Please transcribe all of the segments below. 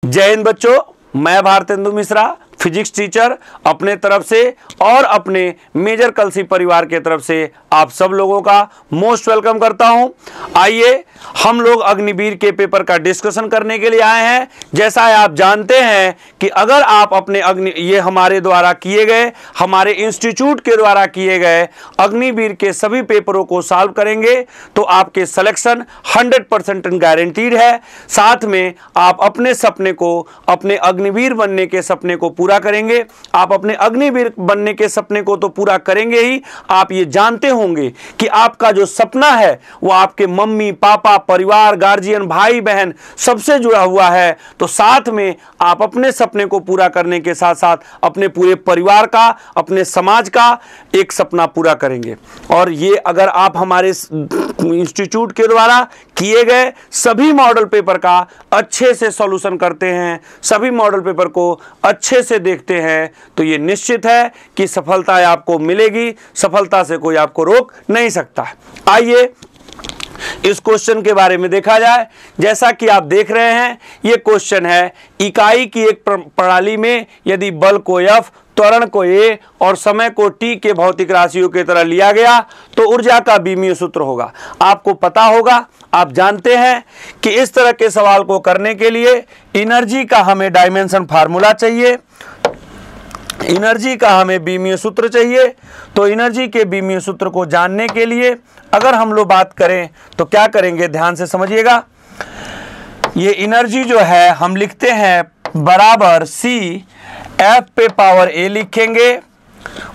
जय हिंद बच्चों, मैं भारतेंदु मिश्रा फिजिक्स टीचर अपने तरफ से और अपने मेजर कलसी परिवार के तरफ से आप सब लोगों का मोस्ट वेलकम करता हूं। आइए हम लोग अग्निवीर के पेपर का डिस्कशन करने के लिए आए हैं। जैसा आप जानते हैं कि अगर आप अपने ये हमारे द्वारा किए गए, हमारे इंस्टीट्यूट के द्वारा किए गए अग्निवीर के सभी पेपरों को सॉल्व करेंगे तो आपके सिलेक्शन 100% गारंटीड है। साथ में आप अपने सपने को, अपने अग्निवीर बनने के सपने को पूरा करेंगे। आप अपने अग्निवीर बनने के सपने को तो पूरा करेंगे ही, आप ये जानते होंगे कि आपका जो सपना है वो आपके मम्मी पापा, परिवार, गार्जियन, भाई बहन सबसे जुड़ा हुआ है। तो साथ में आप अपने सपने को पूरा करने के साथ साथ अपने पूरे परिवार का, अपने समाज का एक सपना पूरा करेंगे। और ये अगर आप हमारे इंस्टीट्यूट के द्वारा किए गए सभी मॉडल पेपर का अच्छे से सॉल्यूशन करते हैं, सभी मॉडल पेपर को अच्छे से देखते हैं, तो ये निश्चित है कि सफलता आपको मिलेगी। सफलता से कोई आपको रोक नहीं सकता। आइए इस क्वेश्चन के बारे में देखा जाए। जैसा कि आप देख रहे हैं, ये क्वेश्चन है इकाई की एक प्रणाली में यदि बल को F, त्वरण को A और समय को T के भौतिक राशियों की तरह लिया गया तो ऊर्जा का बीमीय सूत्र होगा। आपको पता होगा, आप जानते हैं कि इस तरह के सवाल को करने के लिए एनर्जी का हमें डायमेंशन फार्मूला चाहिए, एनर्जी का हमें बीमीय सूत्र चाहिए। तो एनर्जी के बीमीय सूत्र को जानने के लिए अगर हम लोग बात करें तो क्या करेंगे, ध्यान से समझिएगा। ये एनर्जी जो है हम लिखते हैं बराबर C F पे पावर A लिखेंगे,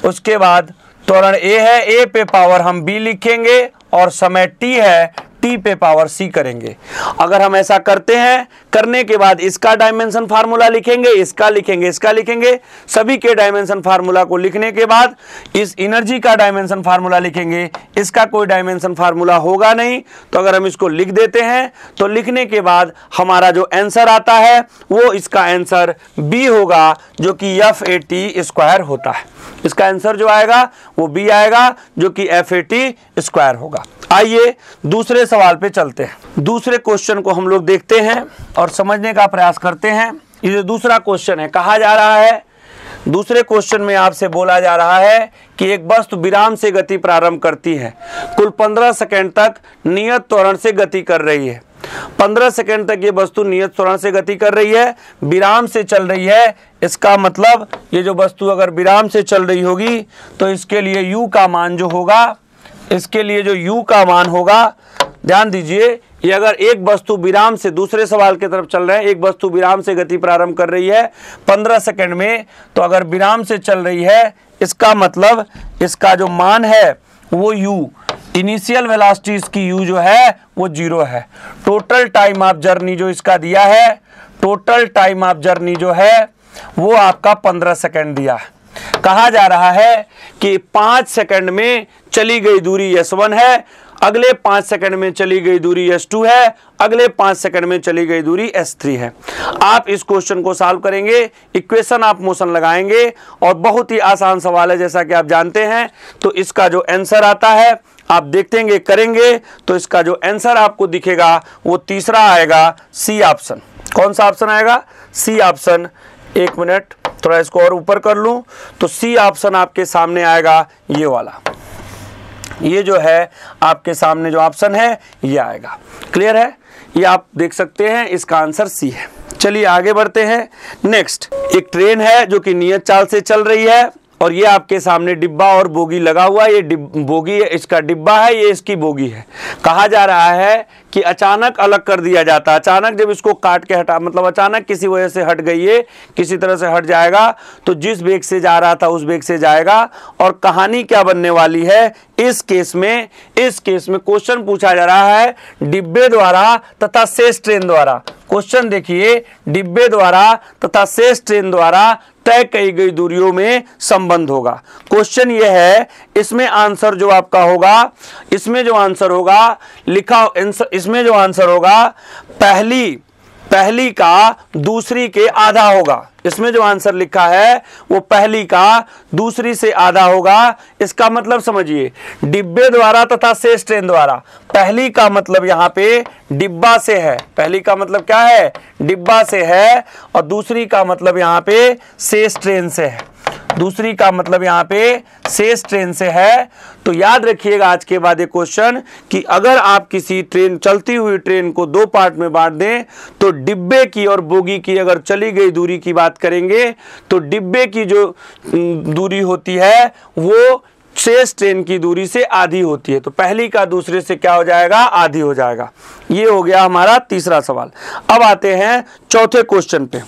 उसके बाद त्वरण A है, A पे पावर हम B लिखेंगे और समय T है, T पे पावर C करेंगे। अगर हम ऐसा करते हैं, करने के बाद इसका डायमेंशन फार्मूला लिखेंगे, इसका लिखेंगे, इसका लिखेंगे, सभी के डायमेंशन फार्मूला को लिखने के बाद इस एनर्जी का डायमेंशन फार्मूला लिखेंगे। इसका कोई डायमेंशन फार्मूला होगा नहीं, तो अगर हम इसको लिख देते हैं तो लिखने के बाद हमारा जो आंसर आता है वो इसका आंसर B होगा, जो कि FAT² होता है। इसका आंसर जो आएगा वो B आएगा, जो कि FAT² होगा। आइए दूसरे सवाल पे चलते हैं। दूसरे क्वेश्चन को हम लोग देखते हैं और समझने का प्रयास करते हैं। ये दूसरा क्वेश्चन है, कहा जा रहा है, दूसरे क्वेश्चन में आपसे बोला जा रहा है कि एक वस्तु विराम से गति प्रारंभ करती है, कुल 15 सेकंड तक नियत त्वरण से गति कर रही है। 15 सेकंड तक ये वस्तु नियत त्वरण से गति कर रही है, विराम से चल रही है। इसका मतलब ये जो वस्तु अगर विराम से चल रही होगी तो इसके लिए u का मान जो होगा, इसके लिए जो u का मान होगा, ध्यान दीजिए, ये अगर एक वस्तु विराम से, दूसरे सवाल की तरफ चल रहे हैं, एक वस्तु विराम से गति प्रारंभ कर रही है 15 सेकंड में, तो अगर विराम से चल रही है इसका मतलब इसका जो मान है वो u, इनिशियल वेलोसिटी इसकी u जो है वो 0 है। टोटल टाइम ऑफ जर्नी जो इसका दिया है, टोटल टाइम ऑफ जर्नी जो है वो आपका 15 सेकंड दिया है। कहा जा रहा है कि 5 सेकंड में चली गई दूरी S1 है, अगले 5 सेकंड में चली गई दूरी S2 है, अगले 5 सेकंड में चली गई दूरी S3 है। आप इस क्वेश्चन को सॉल्व करेंगे, इक्वेशन ऑफ मोशन लगाएंगे और बहुत ही आसान सवाल है जैसा कि आप जानते हैं। तो इसका जो आंसर आता है आप देखेंगे, करेंगे तो इसका जो आंसर आपको दिखेगा वो तीसरा आएगा, C ऑप्शन। कौन सा ऑप्शन आएगा? C option. एक मिनट, थोड़ा इसको और ऊपर कर लूं तो C ऑप्शन आपके सामने आएगा, ये वाला, ये जो है आपके सामने जो ऑप्शन है ये आएगा। क्लियर है? ये आप देख सकते हैं, इसका आंसर C है। चलिए आगे बढ़ते हैं। नेक्स्ट, एक ट्रेन है जो कि नियत चाल से चल रही है और ये आपके सामने डिब्बा और बोगी लगा हुआ है। ये बोगी इसका डिब्बा है, ये इसकी बोगी है। कहा जा रहा है कि अचानक अलग कर दिया जाता है, अचानक जब इसको काट के हटा, मतलब अचानक किसी वजह से हट गई है, किसी तरह से हट जाएगा तो जिस वेग से जा रहा था उस वेग से जाएगा। और कहानी क्या बनने वाली है इस केस में? इस केस में क्वेश्चन पूछा जा रहा है डिब्बे द्वारा तथा शेष ट्रेन द्वारा। क्वेश्चन देखिए, डिब्बे द्वारा तथा शेष ट्रेन द्वारा तय की गई दूरियों में संबंध होगा। क्वेश्चन ये है, इसमें आंसर जो आपका होगा, इसमें जो आंसर होगा लिखा, इसमें जो आंसर होगा पहली का दूसरी के आधा होगा। इसमें जो आंसर लिखा है वो पहली का दूसरी से आधा होगा। इसका मतलब समझिए, डिब्बे द्वारा तथा शेष ट्रेन द्वारा। पहली का मतलब यहां पे डिब्बा से है, पहली का मतलब क्या है, डिब्बा से है, और दूसरी का मतलब यहां पे शेष ट्रेन से है, दूसरी का मतलब यहां पे शेष ट्रेन से है। तो याद रखिएगा आज के बाद ये क्वेश्चन कि अगर आप किसी ट्रेन, चलती हुई ट्रेन को दो पार्ट में बांट दें तो डिब्बे की और बोगी की अगर चली गई दूरी की बात करेंगे तो डिब्बे की जो दूरी होती है वो शेष ट्रेन की दूरी से आधी होती है। तो पहली का दूसरे से क्या हो जाएगा, आधी हो जाएगा। ये हो गया हमारा तीसरा सवाल। अब आते हैं चौथे क्वेश्चन पे।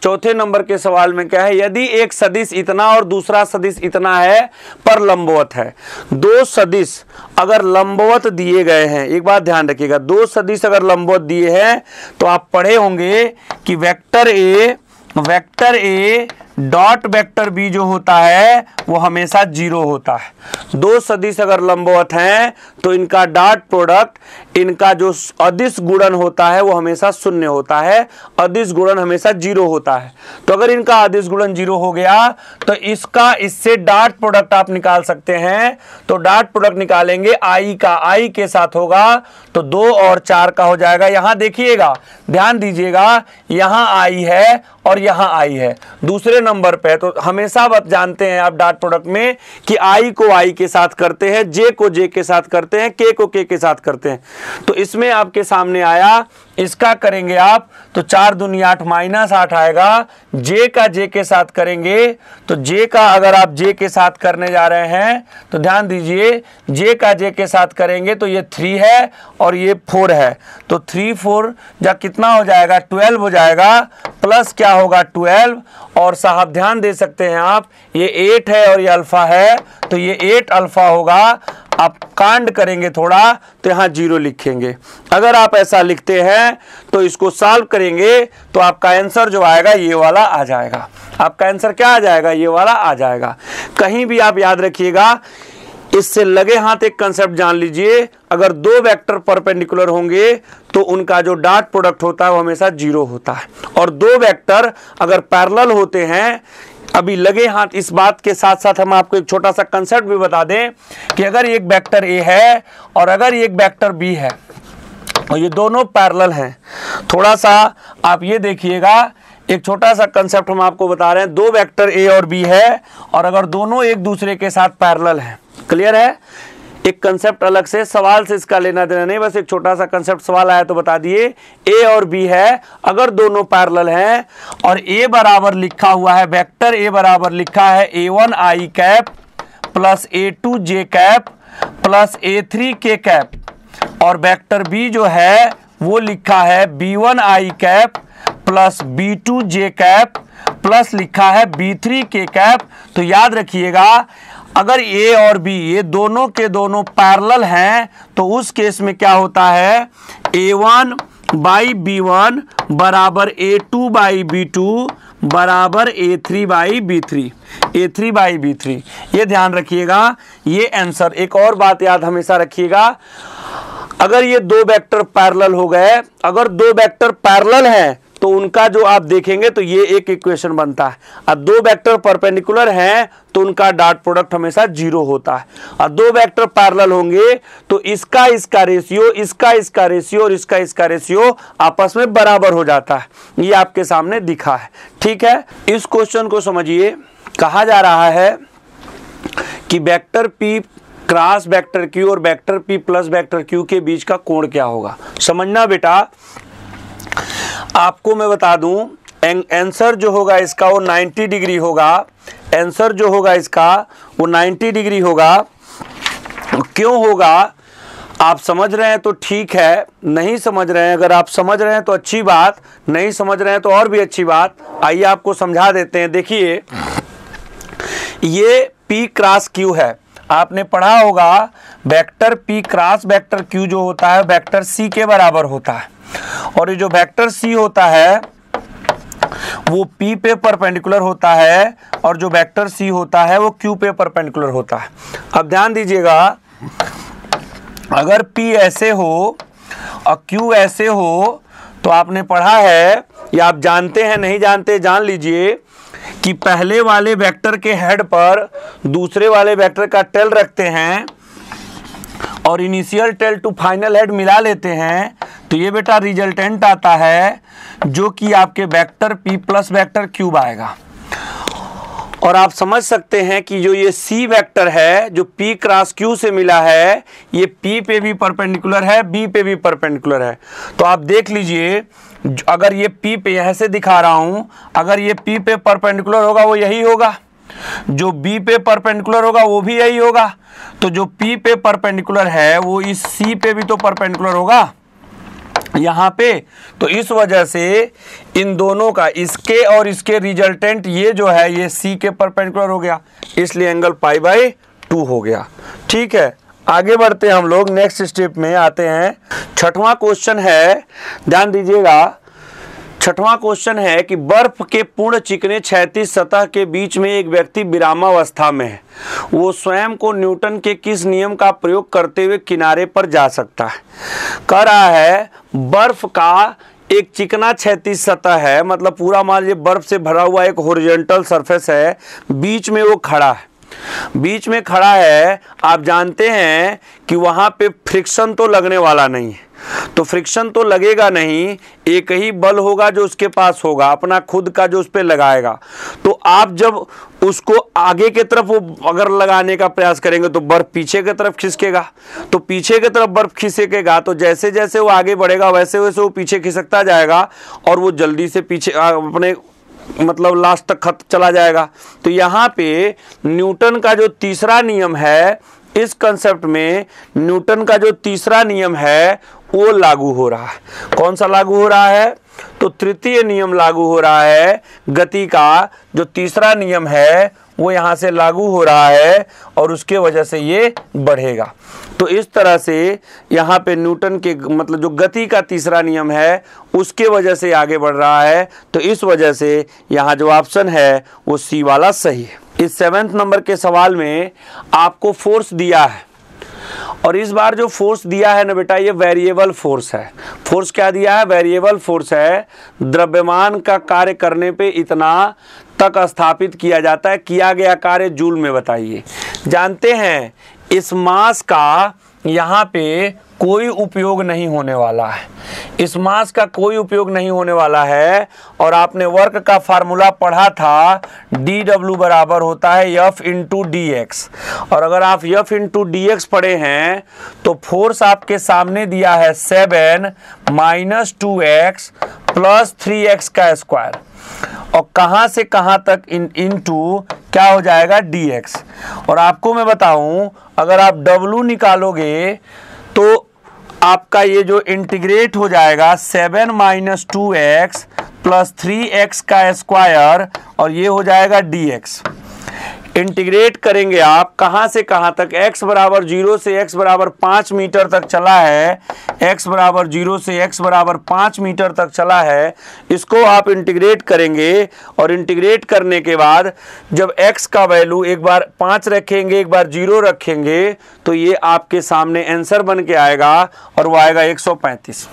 चौथे नंबर के सवाल में क्या है, यदि एक सदिश इतना और दूसरा सदिश इतना है पर लंबवत है। दो सदिश अगर लंबवत दिए गए हैं, एक बात ध्यान रखिएगा, दो सदिश अगर लंबवत दिए हैं तो आप पढ़े होंगे कि vector A dot vector B जो होता है वो हमेशा जीरो होता है। दो सदिश अगर लंबवत हैं तो इनका डॉट प्रोडक्ट, इनका जो अदिश गुणन होता है वो हमेशा शून्य होता है, अदिश गुणन हमेशा जीरो होता है। तो अगर इनका अदिश गुणन जीरो हो गया तो इसका इससे डॉट प्रोडक्ट आप निकाल सकते हैं। तो डॉट प्रोडक्ट निकालेंगे आई का, आई के साथ होगा तो 2 और 4 का हो जाएगा। यहां देखिएगा, ध्यान दीजिएगा, यहां आई है और यहां आई है दूसरे नंबर पे। तो हमेशा आप जानते हैं आप डॉट प्रोडक्ट में कि आई को आई के साथ करते हैं, जे को जे के साथ करते हैं, के को के साथ करते हैं। तो इसमें आपके सामने आया, इसका करेंगे आप तो 4 दूनी 8 -8 आएगा। जे का जे के साथ करेंगे तो जे का अगर आप जे के साथ करने जा रहे हैं तो ध्यान दीजिए, जे का जे के साथ करेंगे तो ये 3 है और ये 4 है। तो 3 4 जा कितना हो जाएगा, 12 हो जाएगा, प्लस क्या होगा 12, और साहब ध्यान दे सकते हैं आप, ये 8 है और ये अल्फा है तो ये 8 अल्फा होगा। आप कांड करेंगे थोड़ा तो यहाँ 0 लिखेंगे। अगर आप ऐसा लिखते हैं तो इसको सॉल्व करेंगे तो आपका आंसर जो आएगा ये वाला आ जाएगा। आपका आंसर क्या आ जाएगा, ये वाला आ जाएगा। कहीं भी आप याद रखिएगा, इससे लगे हाथ एक कंसेप्ट जान लीजिए, अगर दो वेक्टर परपेंडिकुलर होंगे तो उनका जो डॉट प्रोडक्ट होता है वो हमेशा 0 होता है, और दो वेक्टर अगर पैरेलल होते हैं, अभी लगे हाथ इस बात के साथ साथ हम आपको एक छोटा सा कंसेप्ट भी बता दें कि अगर एक वेक्टर ए है और अगर एक वेक्टर बी है और ये दोनों पैरेलल हैं, थोड़ा सा आप ये देखिएगा, एक छोटा सा कंसेप्ट हम आपको बता रहे हैं, दो वेक्टर ए और बी है और अगर दोनों एक दूसरे के साथ पैरेलल हैं, क्लियर है। एक कंसेप्ट अलग से, सवाल से इसका लेना देना नहीं, बस एक छोटा सा कंसेप्ट, सवाल आया तो बता दिए। ए और बी है, अगर दोनों पैरेलल हैं और ए बराबर लिखा हुआ है, वेक्टर ए बराबर लिखा है A1 I cap plus A2 J cap plus A3 K cap, और वेक्टर बी जो है वो लिखा है B1 I cap plus B2 J cap plus लिखा है B3 K कैप। तो याद रखिएगा, अगर ए और बी ये दोनों के दोनों पैरेलल हैं तो उस केस में क्या होता है, A1 बाई B1 बराबर A2 बाई B2 बराबर A3 by B3, A3 by B3। ये ध्यान रखिएगा, ये आंसर। एक और बात याद हमेशा रखिएगा, अगर ये दो वेक्टर पैरेलल हो गए, अगर दो वेक्टर पैरेलल हैं तो उनका जो आप देखेंगे तो ये एक इक्वेशन बनता है। अब दो वेक्टर परपेंडिकुलर हैं तो उनका डॉट प्रोडक्ट हमेशा 0 होता है, और दो वेक्टर पैरेलल होंगे तो इसका रेशियो, इसका रेशियो और इसका रेशियो आपस में बराबर हो जाता है। ये आपके सामने दिखा है, ठीक है। इस क्वेश्चन को समझिए, कहा जा रहा है कि vector P cross vector Q और vector P plus vector Q के बीच का कोण क्या होगा। समझना बेटा, आपको मैं बता दूं, आंसर जो होगा इसका वो 90 डिग्री होगा। आंसर जो होगा इसका वो 90 डिग्री होगा। क्यों होगा, आप समझ रहे हैं तो ठीक है, नहीं समझ रहे हैं, अगर आप समझ रहे हैं तो अच्छी बात, नहीं समझ रहे हैं तो और भी अच्छी बात। आइए आपको समझा देते हैं। देखिए, ये P क्रॉस Q है, आपने पढ़ा होगा vector P cross vector Q जो होता है वेक्टर C के बराबर होता है, और ये जो वेक्टर C होता है वो P पे परपेंडिकुलर होता है और जो वेक्टर C होता है वो Q पे परपेंडिकुलर होता है। अब ध्यान दीजिएगा, अगर P ऐसे हो और Q ऐसे हो तो आपने पढ़ा है या आप जानते हैं, नहीं जानते जान लीजिए कि पहले वाले वेक्टर के हेड पर दूसरे वाले वेक्टर का टेल रखते हैं और initial tail to final head मिला लेते हैं, तो ये बेटा रिजल्टेंट आता है जो कि आपके vector p plus vector cube आएगा। और आप समझ सकते हैं कि जो ये c वेक्टर है जो p क्रॉस q से मिला है, ये p पे भी परपेंडिकुलर है, b पे भी परपेंडिकुलर है। तो आप देख लीजिए, अगर ये p पे यहाँ से दिखा रहा हूँ, अगर ये p पे परपेंडिकुलर होगा वो यही होगा, जो b पे परपेंडिकुलर होगा वो भी यही होगा। तो जो p पे परपेंडिकुलर है वो इस c पे भी तो परपेंडिकुलर होगा यहाँ पे। तो इस वजह से इन दोनों का, इसके और इसके रिजल्टेंट ये जो है ये c के परपेंडिकुलर हो गया, इसलिए एंगल π/2 हो गया। ठीक है, आगे बढ़ते हैं हम लोग, नेक्स्ट स्टेप में आते हैं। छठवां क्वेश्चन है, ध्यान दीजिएगा। छठवां क्वेश्चन है कि बर्फ के पूर्ण चिकने क्षैतिज सतह के बीच में एक व्यक्ति विरामावस्था में है, वो स्वयं को न्यूटन के किस नियम का प्रयोग करते हुए किनारे पर जा सकता है। कह रहा है बर्फ का एक चिकना क्षैतिज सतह है, मतलब पूरा मान लीजिए बर्फ से भरा हुआ एक हॉरिजॉन्टल सरफेस है, बीच में वो खड़ा है, बीच में खड़ा है। आप जानते हैं कि वहां पे फ्रिक्शन तो लगने वाला नहीं है, तो फ्रिक्शन तो लगेगा नहीं, एक ही बल होगा जो उसके पास होगा, अपना खुद का जो उस पर लगाएगा। तो आप जब उसको आगे की तरफ वो अगर लगाने का प्रयास करेंगे तो बर्फ पीछे की तरफ खिसकेगा, तो पीछे की तरफ बर्फ खिसकेगा, तो जैसे जैसे वो आगे बढ़ेगा वैसे वैसे वो पीछे खिसकता जाएगा और वो जल्दी से पीछे अपने मतलब लास्ट तक खत चला जाएगा। तो यहाँ पे न्यूटन का जो तीसरा नियम है, इस कंसेप्ट में न्यूटन का जो तीसरा नियम है वो लागू हो रहा है। कौन सा लागू हो रहा है? तो तृतीय नियम लागू हो रहा है, गति का जो तीसरा नियम है वो यहाँ से लागू हो रहा है और उसके वजह से ये बढ़ेगा। तो इस तरह से यहाँ पे न्यूटन के मतलब जो गति का तीसरा नियम है उसके वजह से आगे बढ़ रहा है। तो इस वजह से यहाँ जो ऑप्शन है वो सी वाला सही है। इस 7वें नंबर के सवाल में आपको फोर्स दिया है और इस बार जो फोर्स दिया है ना बेटा ये वेरिएबल फोर्स है। फोर्स क्या दिया है? वेरिएबल फोर्स है। द्रव्यमान का कार्य करने पे इतना तक स्थापित किया जाता है, किया गया कार्य जूल में बताइए। जानते हैं इस मास का यहाँ पे कोई उपयोग नहीं होने वाला है, इस मास का कोई उपयोग नहीं होने वाला है। और आपने वर्क का फार्मूला पढ़ा था, dw बराबर होता है F इंटू डी एक्स। और अगर आप F इंटू डी एक्स पढ़े हैं तो फोर्स आपके सामने दिया है 7 माइनस 2x प्लस 3x का स्क्वायर, और कहाँ से कहाँ तक इंटू क्या हो जाएगा dx। और आपको मैं बताऊं अगर आप w निकालोगे तो आपका ये जो इंटीग्रेट हो जाएगा 7 माइनस 2x प्लस 3x का स्क्वायर और ये हो जाएगा dx। इंटीग्रेट करेंगे आप कहाँ से कहाँ तक, x बराबर 0 से x बराबर 5 मीटर तक चला है, x बराबर 0 से x बराबर 5 मीटर तक चला है। इसको आप इंटीग्रेट करेंगे और इंटीग्रेट करने के बाद जब x का वैल्यू एक बार 5 रखेंगे एक बार 0 रखेंगे तो ये आपके सामने आंसर बन के आएगा और वो आएगा 135।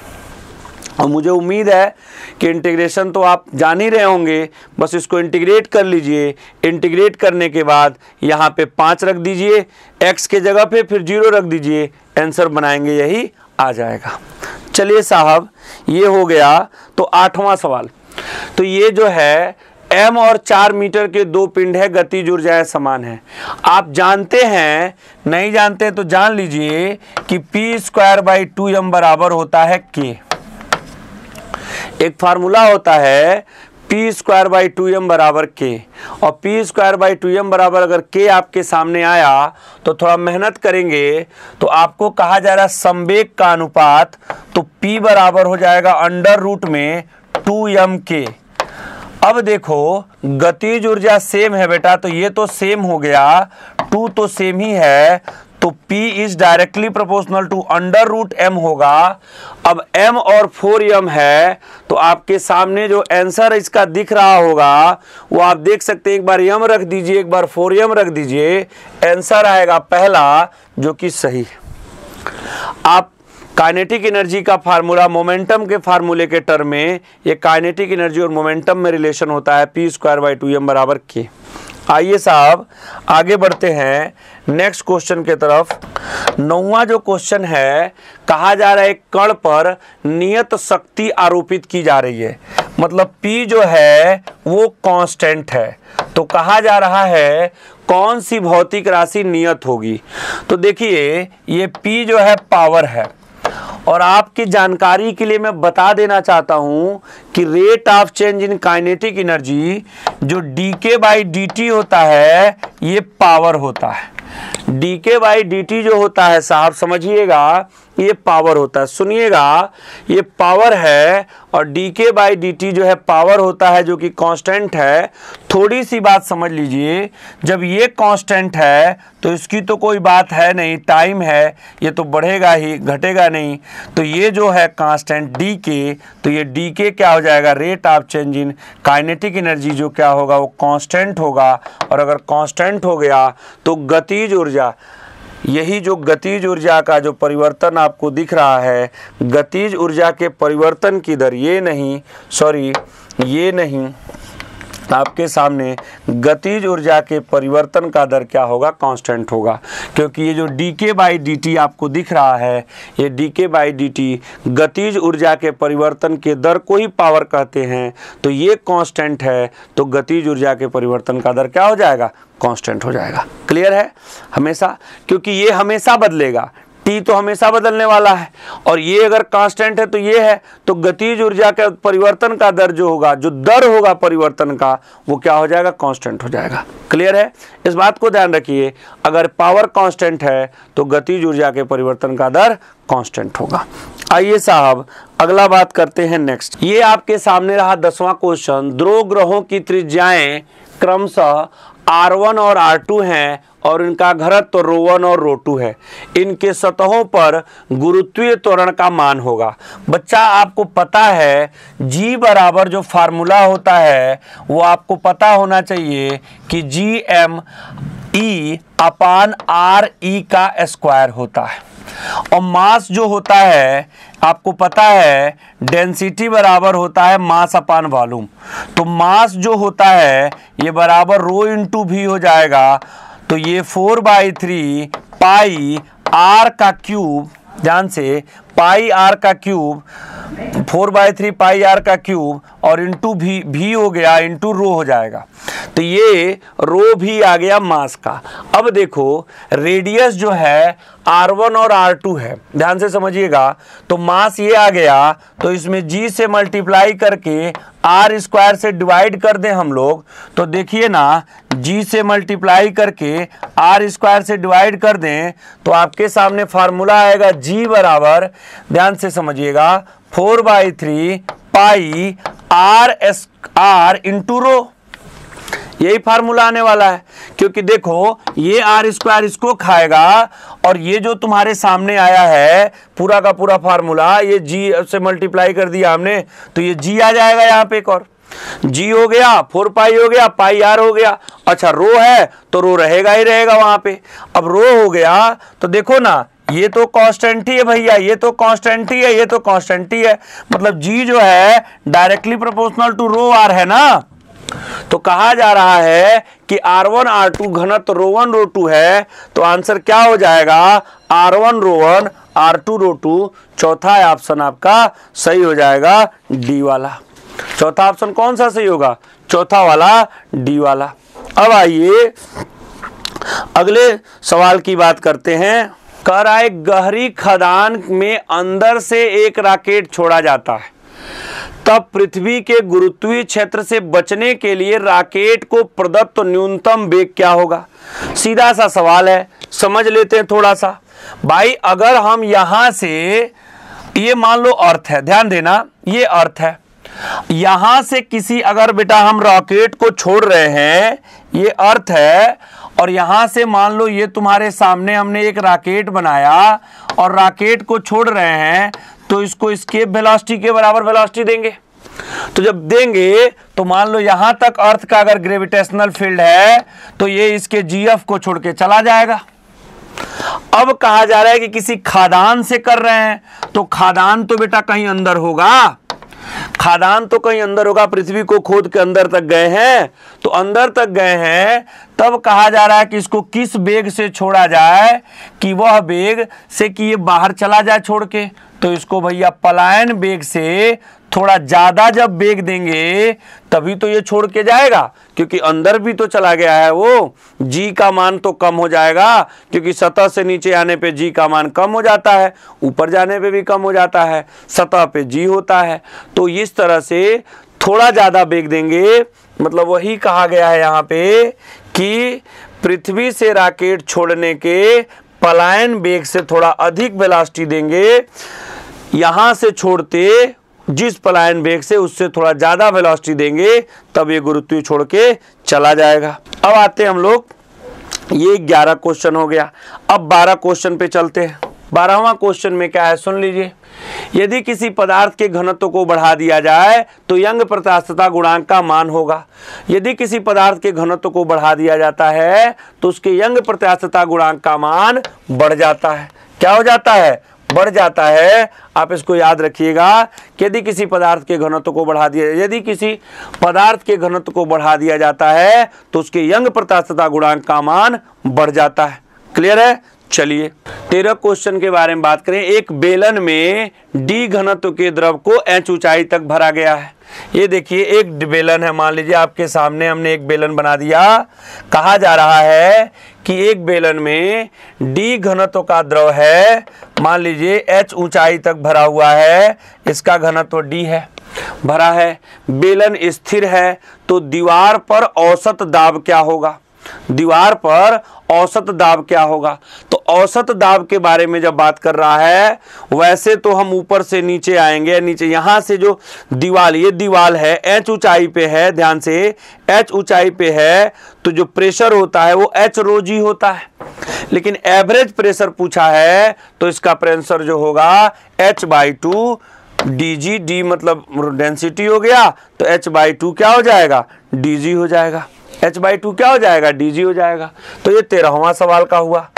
और मुझे उम्मीद है कि इंटीग्रेशन तो आप जान ही रहे होंगे, बस इसको इंटीग्रेट कर लीजिए। इंटीग्रेट करने के बाद यहाँ पे 5 रख दीजिए, x के जगह पे फिर 0 रख दीजिए, आंसर बनाएंगे यही आ जाएगा। चलिए साहब ये हो गया। तो 8वां सवाल, तो ये जो है m और 4 मीटर के दो पिंड है, गतिज ऊर्जाएं समान है। आप जानते हैं, नहीं जानते हैं तो जान लीजिए कि p²/2m बराबर होता है k। एक फार्मूला होता है p²/2m बराबर k, और p²/2m बराबर अगर k आपके सामने आया तो थोड़ा मेहनत करेंगे तो आपको कहा जा रहा है संवेग का अनुपात, तो p बराबर हो जाएगा अंडर रूट में 2mk। अब देखो गतिज ऊर्जा सेम है बेटा, तो ये तो सेम हो गया, 2 तो सेम ही है, तो P is directly proportional to under root m होगा। अब m और 4m है तो आपके सामने जो आंसर इसका दिख रहा होगा वो आप देख सकते हैं, एक बार m रख दीजिए एक बार 4m रख दीजिए, आंसर आएगा पहला जो कि सही है। आप काइनेटिक एनर्जी का फार्मूला मोमेंटम के फार्मूले के टर्म में, ये काइनेटिक एनर्जी और मोमेंटम में रिलेशन होता है p²/2m बराबर k। आइए साहब आगे बढ़ते हैं नेक्स्ट क्वेश्चन के तरफ। 9वां जो क्वेश्चन है, कहा जा रहा है एक कण पर नियत शक्ति आरोपित की जा रही है, मतलब P जो है वो कांस्टेंट है। तो कहा जा रहा है कौन सी भौतिक राशि नियत होगी। तो देखिए ये P जो है पावर है, और आपकी जानकारी के लिए मैं बता देना चाहता हूं कि rate of change in kinetic energy जो dk/dt होता है ये पावर होता है। dk/dt जो होता है साहब समझिएगा ये पावर होता है, सुनिएगा ये पावर है, और dk/dt जो है पावर होता है जो कि कांस्टेंट है। थोड़ी सी बात समझ लीजिए, जब ये कांस्टेंट है तो इसकी तो कोई बात है नहीं, टाइम है, ये तो बढ़ेगा ही घटेगा नहीं। तो ये जो है कांस्टेंट dk, तो ये dk क्या हो जाएगा, rate of change in kinetic energy जो क्या होगा वो कांस्टेंट होगा। और अगर कांस्टेंट हो गया तो गतिज ऊर्जा, यही जो गतिज ऊर्जा का जो परिवर्तन आपको दिख रहा है, गतिज ऊर्जा के परिवर्तन की दर ये नहीं, सॉरी ये नहीं, आपके सामने गतिज ऊर्जा के परिवर्तन का दर क्या होगा, कांस्टेंट होगा। क्योंकि ये जो dk/dt आपको दिख रहा है, ये dk/dt गतिज ऊर्जा के परिवर्तन के दर को ही पावर कहते हैं। तो ये कांस्टेंट है, तो गतिज ऊर्जा के परिवर्तन का दर क्या हो जाएगा, कांस्टेंट हो जाएगा। क्लियर है हमेशा, क्योंकि ये हमेशा बदलेगा, T तो हमेशा बदलने वाला है, और ये अगर कांस्टेंट है तो ये है, तो गतिज ऊर्जा के परिवर्तन का दर जो होगा, जो दर होगा परिवर्तन का, वो क्या हो जाएगा, कांस्टेंट हो जाएगा। क्लियर है, इस बात को ध्यान रखिए, अगर पावर कांस्टेंट है तो गतिज ऊर्जा के परिवर्तन का दर कांस्टेंट होगा। आइए साहब अगला बात करते हैं नेक्स्ट। ये आपके सामने रहा 10वां क्वेश्चन। ध्रुव ग्रहों की त्रिज्याएं क्रमशः R1 और R2 हैं और इनका घनत्व ρ1 और ρ2 है। इनके सतहों पर गुरुत्वीय त्वरण का मान होगा। बच्चा आपको पता है G बराबर जो फार्मूला होता है वो आपको पता होना चाहिए कि Gm/E/RE का स्क्वायर होता है, और मास जो होता है आपको पता है डेंसिटी बराबर होता है मास/वॉल्यूम। तो मास जो होता है ये बराबर ρ/v हो जाएगा। तो ये 4/3 पाई r का क्यूब, ध्यान से पाई r का क्यूब, 4/3 पाई r का क्यूब और इंटू भी हो गया, इंटू रो हो जाएगा। तो ये रो भी आ गया मास का। अब देखो रेडियस जो है R1 और R2 है, ध्यान से समझिएगा। तो मास ये आ गया, तो इसमें G से मल्टीप्लाई करके R² से डिवाइड कर दें हम लोग, तो देखिए ना G से मल्टीप्लाई करके R² से डिवाइड कर दें तो आपके सामने फार्मूला आएगा G बराबर, ध्यान से समझिएगा, 4/3 पाई R इंटू रो। यही फार्मूला आने वाला है, क्योंकि देखो ये R² इसको खाएगा, और ये जो तुम्हारे सामने आया है पूरा का पूरा फार्मूला, ये G से मल्टीप्लाई कर दिया हमने, तो ये G आ जाएगा यहाँ पे। एक और G हो गया, 4 पाई हो गया, पाई R हो गया। अच्छा रो है तो रो रहेगा ही रहेगा वहां पे। अब रो हो गया तो देखो ना ये तो कांस्टेंट ही है भैया, ये तो कांस्टेंट ही है, ये तो कांस्टेंट ही है, मतलब G जो है directly proportional to rho R है ना। तो कहा जा रहा है कि R1 R2 घनत्व ρ1 ρ2 है, तो आंसर क्या हो जाएगा, R1 ρ1 R2 ρ2। चौथा ऑप्शन आपका सही हो जाएगा डी वाला। चौथा ऑप्शन कौन सा सही होगा, चौथा वाला डी वाला। अब आइए अगले सवाल की बात करते हैं। कह रहा है गहरी खदान में अंदर से एक रॉकेट छोड़ा जाता है, तब पृथ्वी के गुरुत्वीय क्षेत्र से बचने के लिए रॉकेट को प्रदत्त न्यूनतम वेग क्या होगा। सीधा सा सवाल है, समझ लेते हैं थोड़ा सा। भाई अगर हम यहां से, ये मान लो अर्थ है, ध्यान देना ये अर्थ है, यहां से किसी अगर बेटा हम रॉकेट को छोड़ रहे हैं, ये अर्थ है, और यहां से मान लो ये तुम्हारे सामने हमने एक रॉकेट बनाया और रॉकेट को छोड़ रहे हैं, तो इसको एस्केप वेलोसिटी के बराबर वेलोसिटी देंगे। तो जब देंगे तो मान लो यहां तक अर्थ का अगर ग्रेविटेशनल फील्ड है तो ये इसके GF को छोड़ के चला जाएगा। अब कहा जा रहा है कि किसी खादान से कर रहे हैं, तो खादान तो बेटा कहीं अंदर होगा, खादान तो कहीं अंदर होगा, पृथ्वी को खोद के अंदर तक गए हैं, तो अंदर तक गए हैं, तब कहा जा रहा है कि इसको किस वेग से छोड़ा जाए कि वह वेग से कि ये बाहर चला जाए छोड़ के, तो इसको भैया पलायन वेग से थोड़ा ज्यादा जब वेग देंगे तभी तो ये छोड़ के जाएगा, क्योंकि अंदर भी तो चला गया है वो, जी का मान तो कम हो जाएगा, क्योंकि सतह से नीचे आने पे जी का मान कम हो जाता है, ऊपर जाने पे भी कम हो जाता है, सतह पे जी होता है। तो इस तरह से थोड़ा ज्यादा वेग देंगे, मतलब वही कहा गया है यहाँ पे कि पृथ्वी से रॉकेट छोड़ने के पलायन वेग से थोड़ा अधिक वेलोसिटी देंगे, यहां से छोड़ते जिस पलायन वेग से उससे थोड़ा ज्यादा वेलोसिटी देंगे, तब ये गुरुत्वीय छोड़ के चला जाएगा। अब आते हैं हम लोग, ये 11 क्वेश्चन हो गया। अब 12 क्वेश्चन पे चलते हैं। 12वां क्वेश्चन में क्या है सुन लीजिए। यदि किसी पदार्थ के घनत्व को बढ़ा दिया जाए तो यंग प्रत्यास्थता गुणांक का मान होगा। यदि किसी पदार्थ के घनत्व को बढ़ा दिया जाता है तो उसके यंग प्रत्यास्थता गुणांक का मान बढ़ जाता है। क्या हो जाता है? बढ़ जाता है। आप इसको याद रखिएगा कि यदि किसी पदार्थ के घनत्व को बढ़ा दिया जाता है तो उसके यंग प्रत्यास्थता गुणांक का मान बढ़ जाता है। क्लियर है? चलिए 13 क्वेश्चन के बारे में बात करें। एक बेलन में d घनत्व के द्रव को h ऊंचाई तक भरा गया है। ये देखिए एक बेलन है, मान लीजिए आपके सामने हमने एक बेलन बना दिया। कहा जा रहा है कि एक बेलन में d घनत्व का द्रव है, मान लीजिए h ऊंचाई तक भरा हुआ है, इसका घनत्व d है, भरा है। बेलन स्थिर है तो दीवार पर औसत दाब क्या होगा? दीवार पर औसत दाब क्या होगा? तो औसत दाब के बारे में जब बात कर रहा है, वैसे तो हम ऊपर से नीचे आएंगे, नीचे यहां से जो दीवार, ये दीवार है h ऊंचाई पे है, ध्यान से h ऊंचाई पे है, तो जो प्रेशर होता है वो h रो जी होता है। लेकिन एवरेज प्रेशर पूछा है तो इसका प्रेशर जो होगा h/2 dg, d मतलब डेंसिटी हो गया, तो h/2 क्या हो जाएगा? dg हो जाएगा। h/2 क्या हो जाएगा? dg हो जाएगा। तो ये 13वां सवाल का हुआ।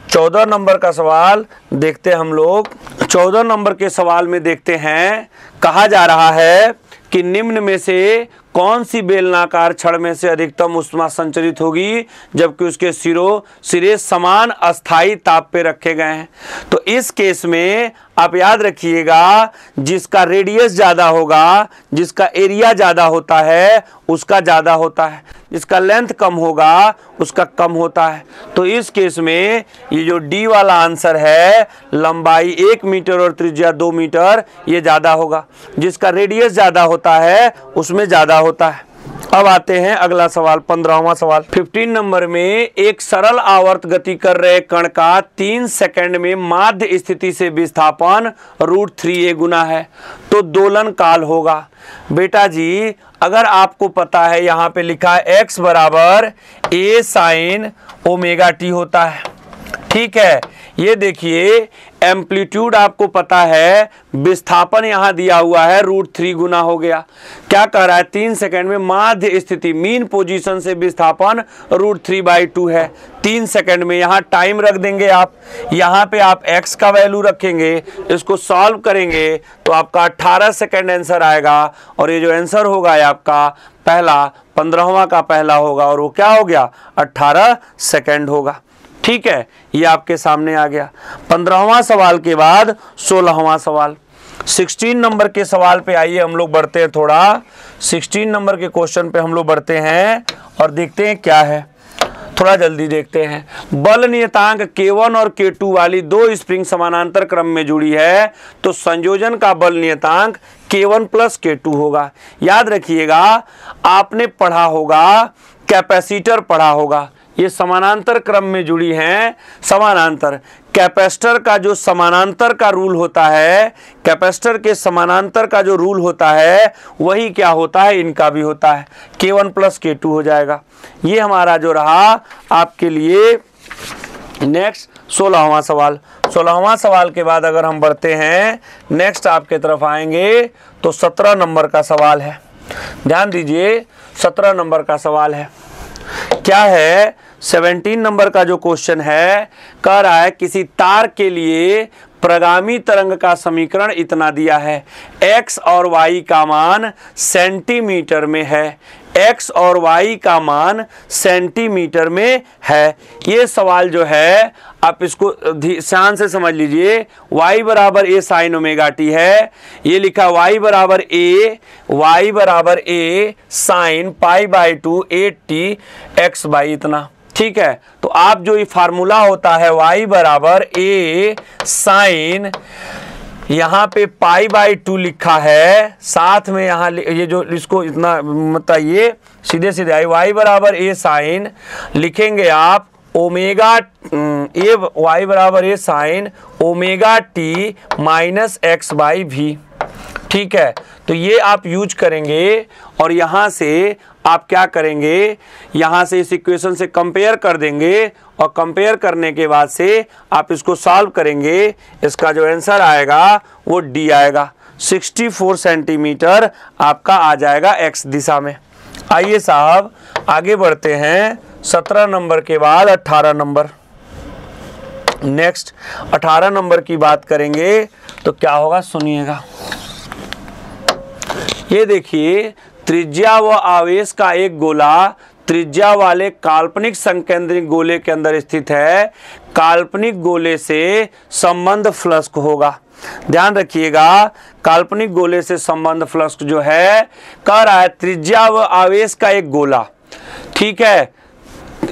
14 नंबर का सवाल देखते हैं हम लोग। 14 नंबर के सवाल में देखते हैं, कहा जा रहा है कि निम्न में से कौन सी बेलनाकार छड़ में से अधिकतम ऊष्मा संचरित होगी जबकि उसके सिरे समान अस्थायी ताप पे रखे गए हैं। तो इस केस में आप याद रखिएगा, जिसका रेडियस ज्यादा होगा, जिसका एरिया ज्यादा होता है उसका ज्यादा होता है, जिसका लेंथ कम होगा उसका कम होता है। तो इस केस में ये जो डी वाला आंसर है, लंबाई 1 मीटर और त्रिज्या 2 मीटर, ये ज्यादा होगा। जिसका रेडियस ज्यादा होता है उसमें ज्यादा होता है। अब आते हैं अगला सवाल, 15वां सवाल। 15 नंबर में एक सरल आवर्त गति कर रहे कण का 3 सेकंड में माध्य स्थिति से विस्थापन √3a गुना है, तो दोलन काल होगा। बेटा जी अगर आपको पता है, यहाँ पे लिखा है x बराबर a sin ω/t होता है, ठीक है। ये देखिए एम्पलीट्यूड आपको पता है, विस्थापन यहां दिया हुआ है √3 गुना हो गया। क्या कह रहा है? 3 सेकंड में माध्य स्थिति मीन पोजीशन से विस्थापन √3/2 है। 3 सेकंड में यहां टाइम रख देंगे आप, यहां पे आप x का वैल्यू रखेंगे, इसको सॉल्व करेंगे तो आपका 18 सेकंड आंसर आएगा। और ये जो आंसर होगा ये आपका पहला 15वां का पहला होगा, और वो क्या हो गया? 18 सेकंड होगा। ठीक है, ये आपके सामने आ गया। 15वां सवाल के बाद 16वां सवाल। 16 नंबर के सवाल पे आइए हम लोग बढ़ते हैं थोड़ा। 16 नंबर के क्वेश्चन पे हम लोग बढ़ते हैं और देखते हैं क्या है, थोड़ा जल्दी देखते हैं। बल नियतांक K1 और K2 वाली 2 स्प्रिंग समानांतर क्रम में जुड़ी है, तो संयोजन का बल नियतांक K1 + K2 होगा। याद रखिएगा, आपने पढ़ा होगा, कैपेसिटर पढ़ा होगा, ये समानांतर क्रम में जुड़ी हैं। समानांतर कैपेसिटर का जो समानांतर का रूल होता है, कैपेसिटर के समानांतर का जो रूल होता है वही क्या होता है, इनका भी होता है। K1 + K2 हो जाएगा। ये हमारा जो रहा आपके लिए। नेक्स्ट 16वां सवाल। 16वां सवाल के बाद अगर हम बढ़ते हैं नेक्स्ट आपके तरफ आएंगे तो 17 नंबर का सवाल है। ध्यान दीजिए, 17 नंबर का सवाल है। क्या है? 17 नंबर का जो क्वेश्चन है, कह रहा है किसी तार के लिए प्रगामी तरंग का समीकरण इतना दिया है, x और y का मान सेंटीमीटर में है, x और y का मान सेंटीमीटर में है। ये सवाल जो है आप इसको ध्यान से समझ लीजिए, y बराबर a साइन ओमेगा टी है, ये लिखा y बराबर a sine pi by 2 8t x by इतना। ठीक है, तो आप जो ये फार्मूला होता है y बराबर a साइन, यहाँ पे पाई बाई 2 लिखा है, साथ में यहाँ ये जो इसको इतना मतलब ये सीधे सीधे आई y बराबर a साइन लिखेंगे आप ओमेगा ए, y बराबर a sine omega T minus x by भी। ठीक है, तो ये आप यूज करेंगे और यहाँ से आप क्या करेंगे, यहाँ से इस इक्वेशन से कंपेयर कर देंगे और कंपेयर करने के बाद से आप इसको सॉल्व करेंगे। इसका जो आंसर आएगा वो डी आएगा, 64 सेंटीमीटर आपका आ जाएगा एक्स दिशा में। आइए साहब आगे बढ़ते हैं, 17 नंबर के बाद 18 नंबर। नेक्स्ट 18 नंबर की बात करेंगे तो क्या होगा सुनिएगा। ये देखिए, त्रिज्या व आवेश का एक गोला त्रिज्या वाले काल्पनिक संकेंद्रित गोले के अंदर स्थित है, काल्पनिक गोले से संबंध फ्लक्स होगा। ध्यान रखिएगा, काल्पनिक गोले से संबंध फ्लक्स जो है, कह रहा है त्रिज्या व आवेश का एक गोला। ठीक है,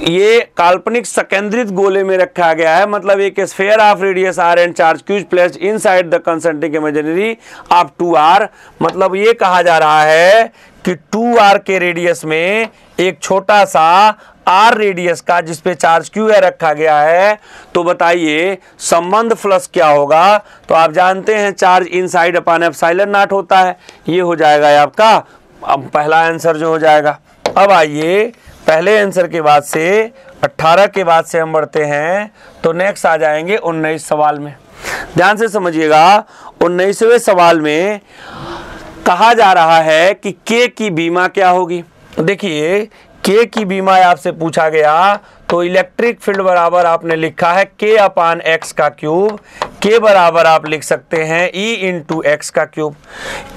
ये काल्पनिक संकेंद्रित गोले में रखा गया है, मतलब एक sphere of radius r and charge q placed inside the concentric imaginary of 2r। मतलब ये कहा जा रहा है कि 2r के रेडियस में एक छोटा सा r रेडियस का जिसपे चार्ज q है रखा गया है। तो बताइए संबंध फ्लक्स क्या होगा। तो आप जानते हैं charge inside upon epsilon not होता है, ये हो जाएगा आपका अब पहला आंसर जो हो जाएगा। अब आइए पहले आंसर के बाद से 18 के बाद से हम बढ़ते हैं, तो नेक्स्ट आ जाएंगे 19 सवाल में। ध्यान से समझिएगा, 19वें सवाल में कहा जा रहा है कि के की बीमा क्या होगी। देखिए के की बीमा आपसे पूछा गया, तो इलेक्ट्रिक फील्ड बराबर आपने लिखा है के अपान एक्स का क्यूब। के बराबर आप लिख सकते हैं ई इंटू एक्स का क्यूब।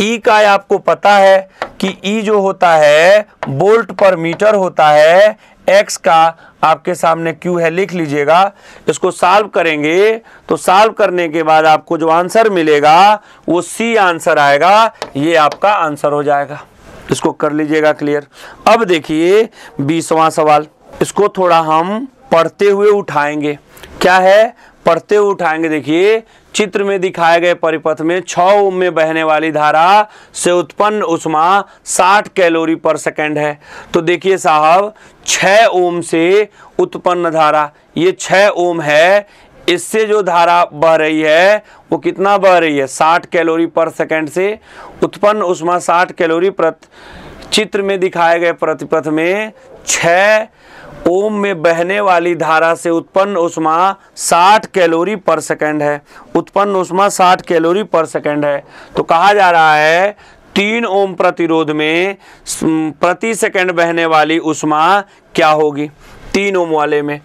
ई का आपको पता है कि ई जो होता है वोल्ट पर मीटर होता है, एक्स का आपके सामने क्यू है, लिख लीजिएगा। इसको सॉल्व करेंगे तो सॉल्व करने के बाद आपको जो आंसर मिलेगा वो सी आंसर आएगा, ये आपका आंसर हो जाएगा। इसको कर लीजिएगा क्लियर। अब देखिए 20वां सवाल, इसको थोड़ा हम पढ़ते हुए उठाएंगे। क्या है, पढ़ते हुए उठाएंगे। देखिए चित्र में दिखाए गए परिपथ में 6 ओम में बहने वाली धारा से उत्पन्न ऊष्मा 60 कैलोरी पर सेकंड है। तो देखिए साहब 6 ओम से उत्पन्न धारा, ये 6 ओम है, इससे जो धारा बह रही है वो कितना बह रही है, 60 कैलोरी पर सेकंड से उत्पन्न ऊष्मा 60 कैलोरी प्रति। चित्र में दिखाए गए प्रतिपथ में 6 ओम में बहने वाली धारा से उत्पन्न ऊष्मा 60 कैलोरी पर सेकंड है, उत्पन्न ऊष्मा 60 कैलोरी पर सेकंड है। तो कहा जा रहा है 3 ओम प्रतिरोध में प्रति सेकंड बहने वाली ऊष्मा क्या होगी। 3 ओम वाले में,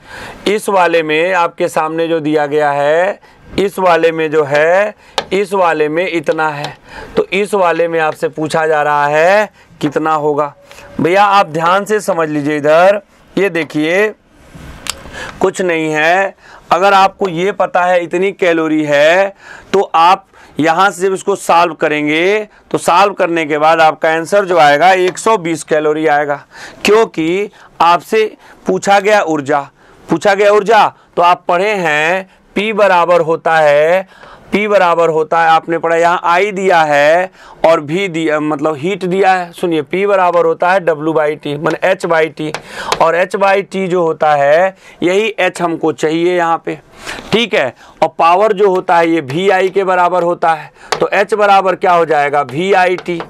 इस वाले में आपके सामने जो दिया गया है, इस वाले में जो है, इस वाले में इतना है, तो इस वाले में आपसे पूछा जा रहा है कितना होगा। भैया आप ध्यान से समझ लीजिए, इधर ये देखिए कुछ नहीं है। अगर आपको ये पता है इतनी कैलोरी है, तो आप यहाँ से जब इसको सॉल्व करेंगे तो सॉल्व करने के बाद आपका आंसर जो आएगा 120 कैलोरी आएगा, क्योंकि आपसे पूछा गया ऊर्जा। तो आप पढ़े हैं P बराबर होता है, आपने पढ़ा यहाँ I दिया है और V दिया, मतलब हीट दिया है। सुनिए P बराबर होता है W/T माने H/T, और H/T जो होता है यही H हमको चाहिए यहाँ पे। ठीक है, और पावर जो होता है ये VI के बराबर होता है, तो H बराबर क्या हो जाएगा VIT।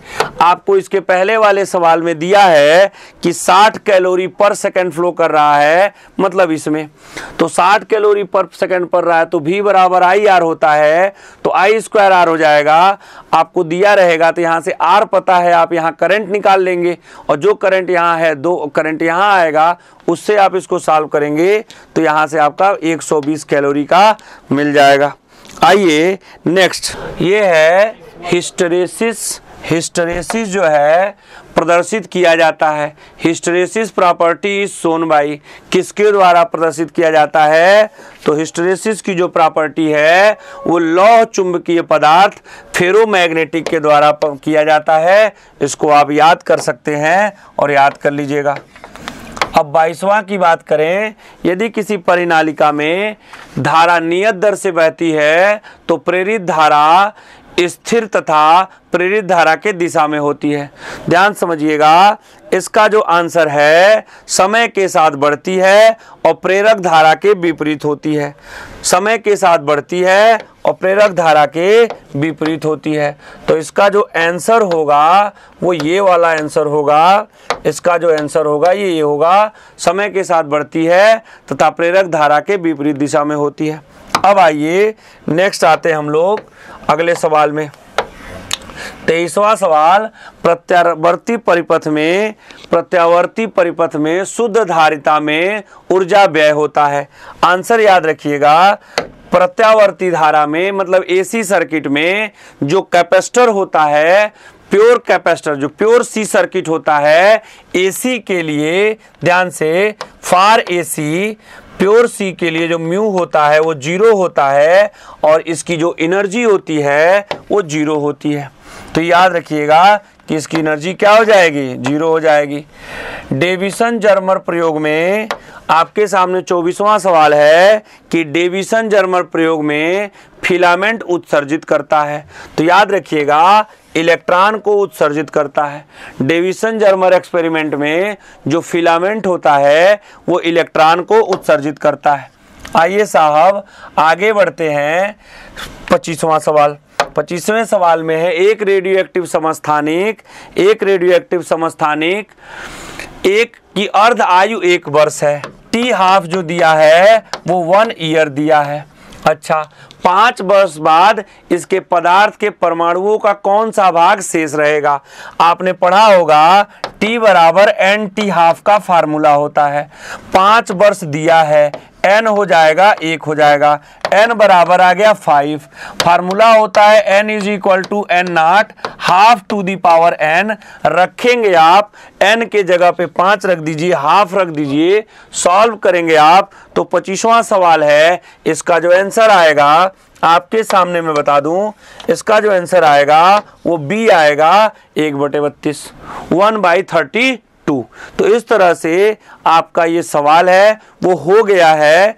आपको इसके पहले वाले सवाल में दिया है कि 60 कैलोरी पर सेकंड फ्लो कर रहा है, मतलब इसमें तो 60 कैलोरी पर सेकंड पड़ रहा है, तो V बराबर IR होता है। है तो आई स्क्वायर आर हो जाएगा। आपको दिया रहेगा तो यहाँ से आर पता है, आप यहाँ करंट निकाल लेंगे और जो करंट यहाँ है, दो करंट यहाँ आएगा, उससे आप इसको सॉल्व करेंगे तो यहाँ से आपका 120 कैलोरी का मिल जाएगा। आइए नेक्स्ट, ये है हिस्टेरेसिस। हिस्टेरेसिस जो है प्रदर्शित किया जाता है। Hysteresis property is shown by, किसके द्वारा प्रदर्शित किया जाता है? तो हिस्टेरेसिस की जो प्रॉपर्टी है वो लौह चुंबकीय पदार्थ फेरोमैग्नेटिक के द्वारा किया जाता है। इसको आप याद कर सकते हैं और याद कर लीजिएगा। अब 22वां की बात करें, यदि किसी परिनालिका में धारा नियत दर से बहती है तो प्रेरित धारा स्थिर तथा प्रेरित धारा के दिशा में होती है। ध्यान समझिएगा, इसका जो आंसर है समय के साथ बढ़ती है और प्रेरक धारा के विपरीत होती है। समय के साथ बढ़ती है और प्रेरक धारा के विपरीत होती है। तो इसका जो आंसर होगा वो ये वाला आंसर होगा। इसका जो आंसर होगा ये होगा, समय के साथ बढ़ती है तथा प्रेरक धारा के विपरीत दिशा में होती है। अब आइए नेक्स्ट आते हैं हम लोग अगले सवाल में। 23वां सवाल, प्रत्यावर्ती परिपथ में शुद्ध धारिता में ऊर्जा व्यय होता है। आंसर याद रखिएगा, प्रत्यावर्ती धारा में मतलब एसी सर्किट में जो कैपेसिटर होता है, प्योर कैपेसिटर जो प्योर सी सर्किट होता है, एसी के लिए ध्यान से, फॉर एसी प्योर सी के लिए जो म्यू होता है वो 0 होता है और इसकी जो एनर्जी होती है वो 0 होती है। तो याद रखिएगा कि इसकी एनर्जी क्या हो जाएगी? 0 हो जाएगी। डेविसन जर्मर प्रयोग में आपके सामने 24वां सवाल है कि डेविसन जर्मर प्रयोग में फिलामेंट उत्सर्जित करता है। तो याद रखिएगा, इलेक्ट्रॉन को उत्सर्जित करता है। डेविसन जर्मर एक्सपेरिमेंट में जो फिलामेंट होता है वो इलेक्ट्रॉन को उत्सर्जित करता है। आइए साहब आगे बढ़ते हैं। 25वां सवाल, 25वें सवाल में है, एक रेडियोएक्टिव समस्थानिक एक की अर्ध आयु 1 वर्ष है। टी हाफ जो दिया है वो 1 ईयर दिया है। अच्छा, 5 वर्ष बाद इसके पदार्थ के परमाणुओं का कौन सा भाग शेष रहेगा? आपने पढ़ा होगा T बराबर एन टी हाफ का फार्मूला होता है। 5 वर्ष दिया है, n हो जाएगा 1 हो जाएगा, n बराबर आ गया 5। फार्मूला होता है n is equal to n naught half to the power n। रखेंगे आप n के जगह पे 5 रख दीजिए, हाफ रख दीजिए, सॉल्व करेंगे आप तो 25वां सवाल है। इसका जो आंसर आएगा आपके सामने मैं बता दूं, इसका जो आंसर आएगा वो बी आएगा 1/32, 1/32। तो इस तरह से आपका ये सवाल है वो हो गया है।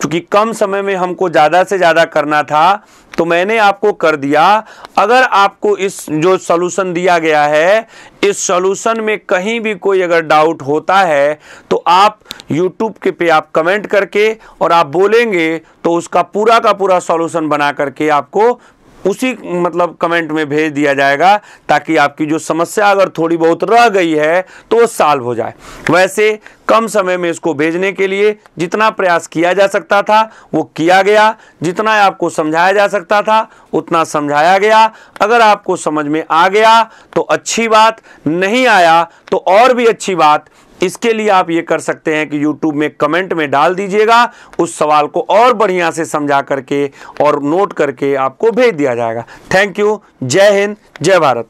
चूंकि कम समय में हमको ज़्यादा से ज़्यादा करना था तो मैंने आपको कर दिया। अगर आपको इस जो सॉल्यूशन दिया गया है, इस सॉल्यूशन में कहीं भी कोई अगर डाउट होता है तो आप YouTube के पे आप कमेंट करके और आप बोलेंगे तो उसका पूरा का पूरा सॉल्यूशन बना करके आपको उसी मतलब कमेंट में भेज दिया जाएगा, ताकि आपकी जो समस्या अगर थोड़ी बहुत रह गई है तो वो सॉल्व हो जाए। वैसे कम समय में इसको भेजने के लिए जितना प्रयास किया जा सकता था वो किया गया, जितना आपको समझाया जा सकता था उतना समझाया गया। अगर आपको समझ में आ गया तो अच्छी बात, नहीं आया तो और भी अच्छी बात। इसके लिए आप ये कर सकते हैं कि YouTube में कमेंट में डाल दीजिएगा, उस सवाल को और बढ़िया से समझा करके और नोट करके आपको भेज दिया जाएगा। Thank you. जय हिंद, जय भारत।